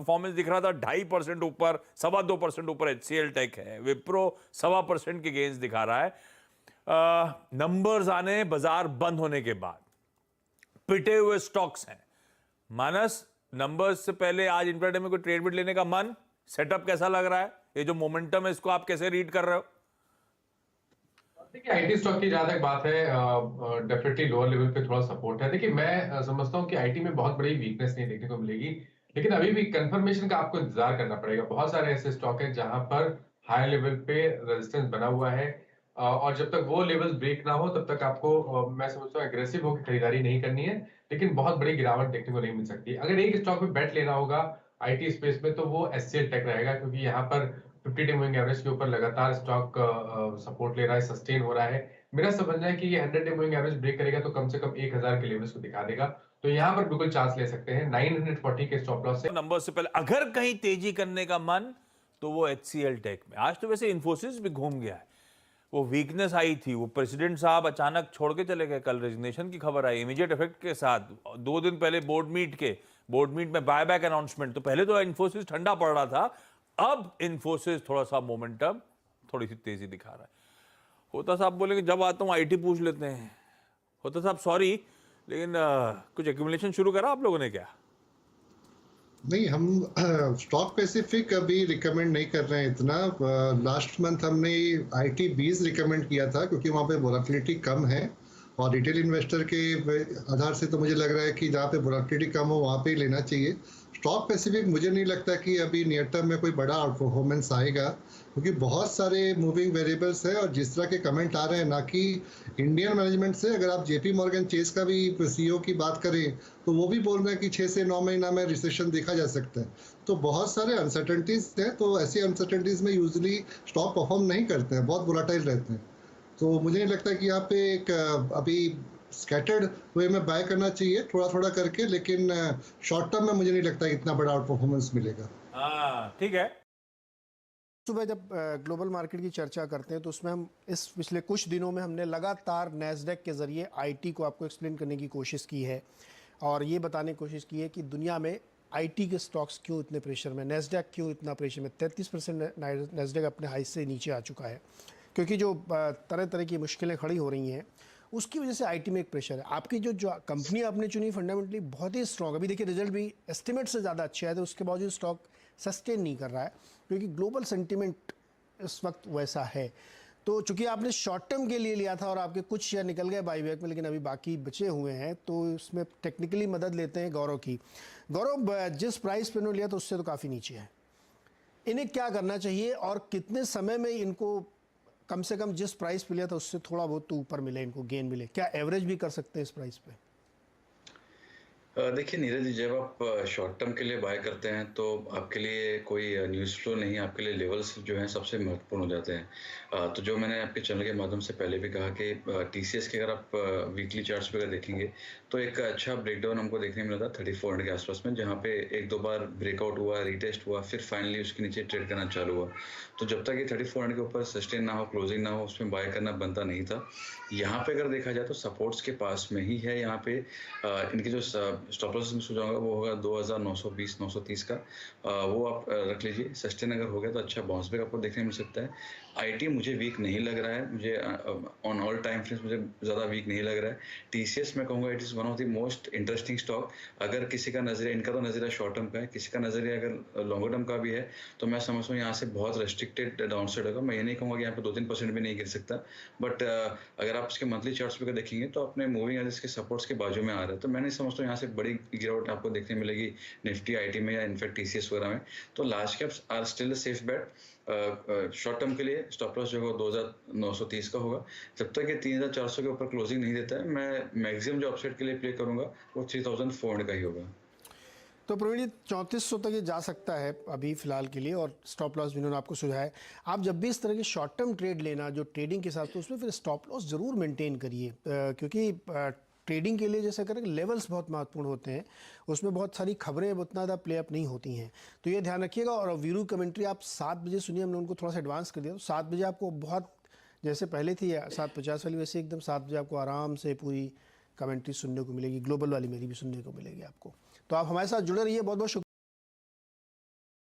Performance दिख रहा था 2.5% ऊपर, 2.25% ऊपर एचसीएल टेक है, विप्रो 1.25% के गेंस दिखा रहा है। नंबर्स आने बाजार बंद होने के बाद पिटे हुए स्टॉक्स हैं। मानस, नंबर्स से पहले आज इंट्राडे में कोई ट्रेड बिट लेने का मन, सेटअप कैसा लग रहा है? ये जो मोमेंटम है इसको आप कैसे रीड कर रहे हो? देखिए, आईटी स्टॉक की जहां तक बात है, डेफिनेटली लोअर लेवल पे थोड़ा सपोर्ट है। देखिए, मैं समझता हूं कि आईटी में बहुत बड़ी वीकनेस नहीं देखने को मिलेगी, लेकिन अभी भी कंफर्मेशन का आपको इंतजार करना पड़ेगा। बहुत सारे ऐसे स्टॉक हैं जहां पर हाई लेवल पे रेजिस्टेंस बना हुआ है, और जब तक वो लेवल ब्रेक ना हो तब तक आपको मैं समझता हूँ एग्रेसिव होकर खरीदारी नहीं करनी है, लेकिन बहुत बड़ी गिरावट देखने को नहीं मिल सकती। अगर एक स्टॉक पे बेट लेना होगा आईटी स्पेस में तो वो एचसीएल टेक रहेगा, क्योंकि यहाँ पर 50 डे मूविंग एवरेज के ऊपर लगातार स्टॉक सपोर्ट ले रहा है, सस्टेन हो रहा है। मेरा समझना है कि ये 100 डे मूविंग एवरेज ब्रेक करेगा तो कम से कम 1000 के लेवल्स को दिखा देगा, तो यहाँ पर बिल्कुल चांस ले सकते हैं 940 के स्टॉप लॉस से। नंबर से पहले अगर कहीं तेजी करने का मन तो वो एचसीएल टेक में। आज तो वैसे इन्फोसिस भी घूम गया है, वो वीकनेस आई थी, वो प्रेसिडेंट साहब अचानक छोड़ के चले गए, कल रेजिग्नेशन की खबर आई इमीडिएट इफेक्ट के साथ। 2 दिन पहले बोर्ड मीट में बायबैक अनाउंसमेंट, तो पहले तो इन्फोसिस ठंडा पड़ रहा था, अब इन्फोसिस थोड़ा सा मोमेंटम, थोड़ी सी तेजी दिखा रहा है। होता साहब बोलेंगे जब आता हूं आईटी पूछ लेते हैं। होता साहब सॉरी, लेकिन कुछ एक्यूमुलेशन शुरू करा आप लोगों ने क्या? नहीं, हम स्टॉक स्पेसिफिक अभी रिकमेंड नहीं कर रहे हैं इतना। लास्ट मंथ हमने आईटी 20 रिकमेंड किया था क्योंकि वहाँ पे वोलेटिलिटी कम है, और रिटेल इन्वेस्टर के आधार से तो मुझे लग रहा है कि जहाँ पे वोलेटिलिटी कम हो वहाँ पे ही लेना चाहिए। स्टॉक स्पेसिफिक मुझे नहीं लगता कि अभी नियर टर्म में कोई बड़ा आउट परफॉर्मेंस आएगा, क्योंकि बहुत सारे मूविंग वेरिएबल्स है। और जिस तरह के कमेंट आ रहे हैं ना कि इंडियन मैनेजमेंट से, अगर आप जेपी मॉर्गन चेस का भी सीईओ की बात करें तो वो भी बोल रहे हैं कि 6 से 9 महीना में रिसेशन देखा जा सकता है। तो बहुत सारे अनसर्टेनिटीज हैं, तो ऐसी अनसर्टेनिटीज में यूजुअली स्टॉक परफॉर्म नहीं करते हैं, बहुत वोलेटाइल रहते हैं। तो मुझे नहीं लगता कि यहाँ पे एक अभी स्कैटर्ड वे में बाय करना चाहिए थोड़ा थोड़ा करके, लेकिन शॉर्ट टर्म में मुझे नहीं लगता इतना बड़ा आउट परफॉर्मेंस मिलेगा। हाँ ठीक है। सुबह जब ग्लोबल मार्केट की चर्चा करते हैं तो उसमें हम इस पिछले कुछ दिनों में हमने लगातार नैस्डैक के ज़रिए आईटी को आपको एक्सप्लेन करने की कोशिश की है, और ये बताने की कोशिश की है कि दुनिया में आईटी के स्टॉक्स क्यों इतने प्रेशर में, नैस्डैक क्यों इतना प्रेशर में। 33% नैस्डैक अपने हाई से नीचे आ चुका है, क्योंकि जो तरह तरह की मुश्किलें खड़ी हो रही हैं उसकी वजह से आईटी में एक प्रेशर है। आपकी जो कंपनी आपने चुनी फंडामेंटली बहुत ही स्ट्रॉन्ग, अभी देखिए रिजल्ट भी एस्टिमेट से ज़्यादा अच्छे आए थे, उसके बावजूद स्टॉक सस्टेन नहीं कर रहा है क्योंकि ग्लोबल सेंटिमेंट इस वक्त वैसा है। तो चूंकि आपने शॉर्ट टर्म के लिए लिया था और आपके कुछ शेयर निकल गए बाईबैक में, लेकिन अभी बाकी बचे हुए हैं, तो इसमें टेक्निकली मदद लेते हैं गौरव की। गौरव, जिस प्राइस पे इन्होंने लिया था उससे तो काफ़ी नीचे है, इन्हें क्या करना चाहिए और कितने समय में इनको कम से कम जिस प्राइस पे लिया था उससे थोड़ा बहुत तो ऊपर मिले, इनको गेन मिले? क्या एवरेज भी कर सकते हैं इस प्राइस पे? देखिए नीरज जी, जब आप शॉर्ट टर्म के लिए बाय करते हैं तो आपके लिए कोई न्यूज़ फ्लो नहीं, आपके लिए लेवल्स जो हैं सबसे महत्वपूर्ण हो जाते हैं। तो जो मैंने आपके चैनल के माध्यम से पहले भी कहा कि टीसीएस के अगर आप वीकली चार्ट्स पे अगर देखेंगे तो एक अच्छा ब्रेकडाउन हमको देखने मिला था 3400 के आसपास में, जहाँ पे 1-2 बार ब्रेकआउट हुआ, रीटेस्ट हुआ, फिर फाइनली उसके नीचे ट्रेड करना चालू हुआ। तो जब तक ये 3400 के ऊपर सस्टेन ना हो, क्लोजिंग ना हो, उसमें बाय करना बनता नहीं था। यहाँ पे अगर देखा जाए तो सपोर्ट्स के पास में ही है। यहाँ पे इनके जो स्टॉप लॉस में सुझाऊंगा वो होगा 2920-930 का, वो आप रख लीजिए। सस्टेन अगर हो गया तो अच्छा बाउंस बैक आपको देखने मिल सकता है। आईटी मुझे वीक नहीं लग रहा है, मुझे ऑन ऑल टाइम फ्रेम्स मुझे ज़्यादा वीक नहीं लग रहा है। टीसीएस मैं कहूँगा it is one of the most interesting stock. अगर किसी का नजरिया, इनका तो नजरिया शॉर्ट टर्म का है, किसी का नजरिया अगर लॉन्गर टर्म का भी है तो मैं समझता हूँ यहाँ से बहुत रेस्ट्रिक्टेड डाउन साइड होगा। मैं ये नहीं कहूँगा कि यहाँ पे 2-3% भी नहीं गिर सकता, बट अगर आप इसके मंथली चार्ट्स पे देखेंगे तो अपने मूविंग एवरेज के सपोर्ट्स के बाजू में आ रहा है। तो मैं नहीं समझता हूँ यहाँ से बड़ी गिरावट आपको देखने मिलेगी निफ्टी आईटी में या इनफैक्ट टीसीएस वगैरह में। तो large caps are still safe bet. Short term के लिए स्टॉप लॉस जो होगा 2930 का होगा। जब तक ये 3400 के ऊपर क्लोजिंग नहीं देता है, मैं मैक्सिमम जो अपसाइड के लिए प्ले करूंगा वो 3400 का ही होगा। तो प्रवीण जी 3400 तक ये जा सकता है अभी फिलहाल के लिए, और स्टॉप लॉस भी उन्होंने आपको सुझाया है। आप जब भी इस तरह के शॉर्ट टर्म ट्रेड लेना जो ट्रेडिंग के साथ, तो उसमें फिर स्टॉप लॉस ज़रूर मेंटेन करिए, क्योंकि ट्रेडिंग के लिए जैसे करें लेवल्स बहुत महत्वपूर्ण होते हैं, उसमें बहुत सारी खबरें उतना ज़्यादा प्ले अप नहीं होती हैं, तो ये ध्यान रखिएगा। और वीरू कमेंट्री आप 7 बजे सुनिए, हमने उनको थोड़ा सा एडवांस कर दिया, तो 7 बजे आपको बहुत, जैसे पहले थी 7:50 वाली, वैसे एकदम 7 बजे आपको आराम से पूरी कमेंट्री सुनने को मिलेगी। ग्लोबल वाली मेरी भी सुनने को मिलेगी आपको। तो आप हमारे साथ जुड़े रहिए, बहुत बहुत शुक्रिया।